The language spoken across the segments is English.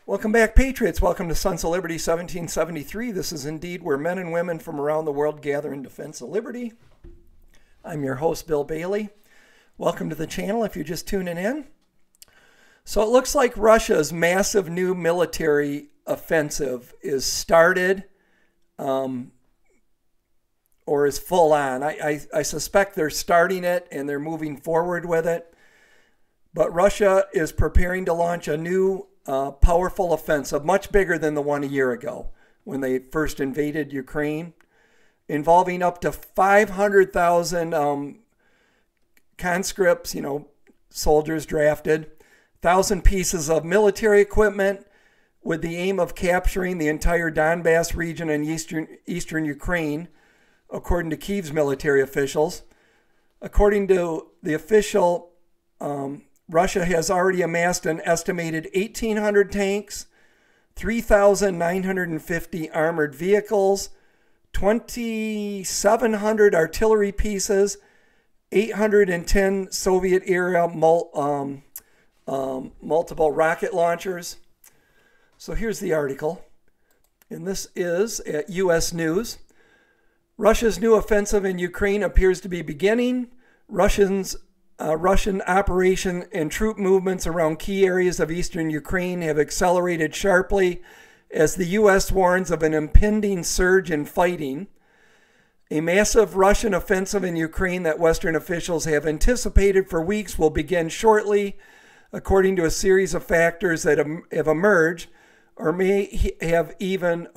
Welcome back, Patriots. Welcome to Sons of Liberty 1773. This is indeed where men and women from around the world gather in defense of liberty. I'm your host, Bill Bailey. Welcome to the channel if you're just tuning in. So it looks like Russia's massive new military offensive is started or is full on. I suspect they're starting it and they're moving forward with it. But Russia is preparing to launch a new powerful offensive, much bigger than the one a year ago when they first invaded Ukraine, involving up to 500,000 conscripts, soldiers drafted, 1,000 pieces of military equipment with the aim of capturing the entire Donbass region in eastern Ukraine, according to Kyiv's military officials. According to the official, Russia has already amassed an estimated 1,800 tanks, 3,950 armored vehicles, 2,700 artillery pieces, 810 Soviet-era multiple rocket launchers. So here's the article, and this is at U.S. News. Russia's new offensive in Ukraine appears to be beginning. Russian operation and troop movements around key areas of eastern Ukraine have accelerated sharply as the U.S. warns of an impending surge in fighting. A massive Russian offensive in Ukraine that Western officials have anticipated for weeks will begin shortly, according to a series of factors that have emerged or may even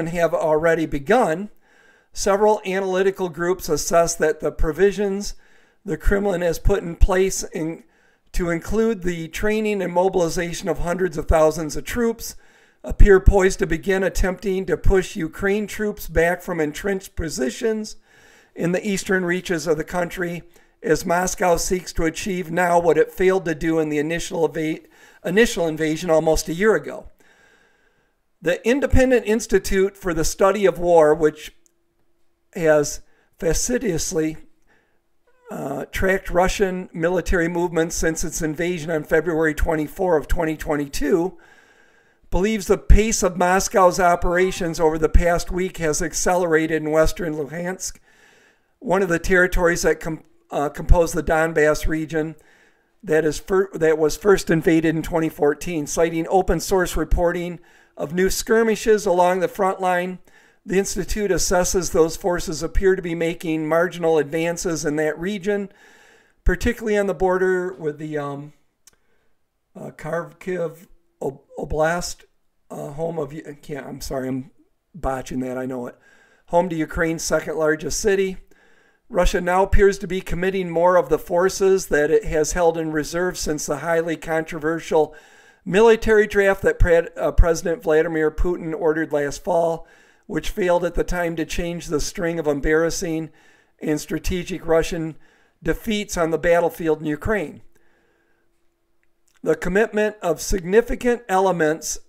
have already begun. Several analytical groups assess that the provisions the Kremlin has put in place to include the training and mobilization of hundreds of thousands of troops appear poised to begin attempting to push Ukraine troops back from entrenched positions in the eastern reaches of the country as Moscow seeks to achieve now what it failed to do in the initial invasion almost a year ago. The Independent Institute for the Study of War, which has fastidiously tracked Russian military movements since its invasion on February 24 of 2022, believes the pace of Moscow's operations over the past week has accelerated in western Luhansk, one of the territories that compose the Donbass region that was first invaded in 2014. Citing open source reporting of new skirmishes along the front line, the Institute assesses those forces appear to be making marginal advances in that region, particularly on the border with the Kharkiv Oblast, home of, I'm sorry, I'm botching that, I know it, home to Ukraine's second largest city. Russia now appears to be committing more of the forces that it has held in reserve since the highly controversial military draft that President Vladimir Putin ordered last fall, which failed at the time to change the string of embarrassing and strategic Russian defeats on the battlefield in Ukraine. The commitment of significant elements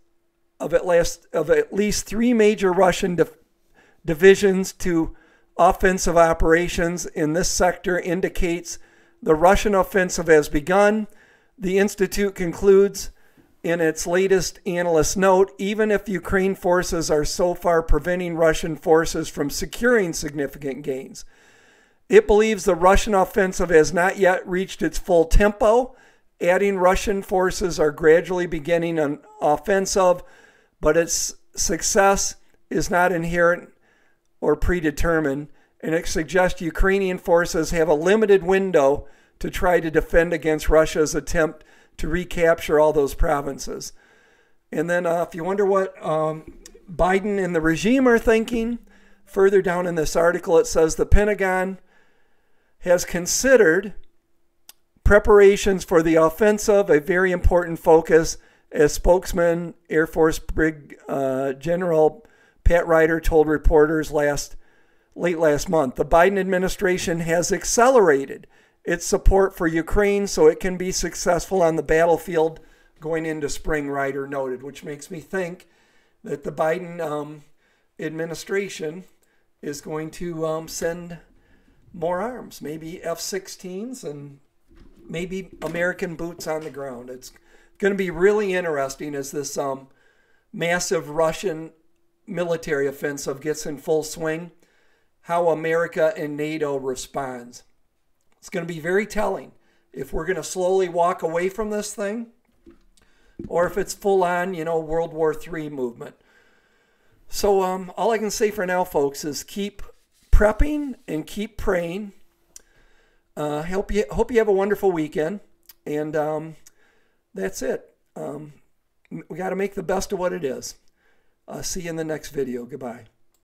of at least three major Russian divisions to offensive operations in this sector indicates the Russian offensive has begun. The Institute concludes in its latest analyst note, even if Ukraine forces are so far preventing Russian forces from securing significant gains, it believes the Russian offensive has not yet reached its full tempo. Adding Russian forces are gradually beginning an offensive, but its success is not inherent or predetermined, and it suggests Ukrainian forces have a limited window to try to defend against Russia's attempt to recapture all those provinces. And then if you wonder what Biden and the regime are thinking, further down in this article it says the Pentagon has considered preparations for the offensive a very important focus, as spokesman Air Force Brig General Pat Ryder told reporters late last month. The Biden administration has accelerated its support for Ukraine so it can be successful on the battlefield going into spring, Ryder noted, which makes me think that the Biden administration is going to send more arms, maybe F-16s and maybe American boots on the ground. It's going to be really interesting as this massive Russian military offensive gets in full swing, how America and NATO responds. It's going to be very telling if we're going to slowly walk away from this thing or if it's full on, World War III movement. So all I can say for now, folks, is keep prepping and keep praying. Hope you have a wonderful weekend. And that's it. We got to make the best of what it is. See you in the next video. Goodbye.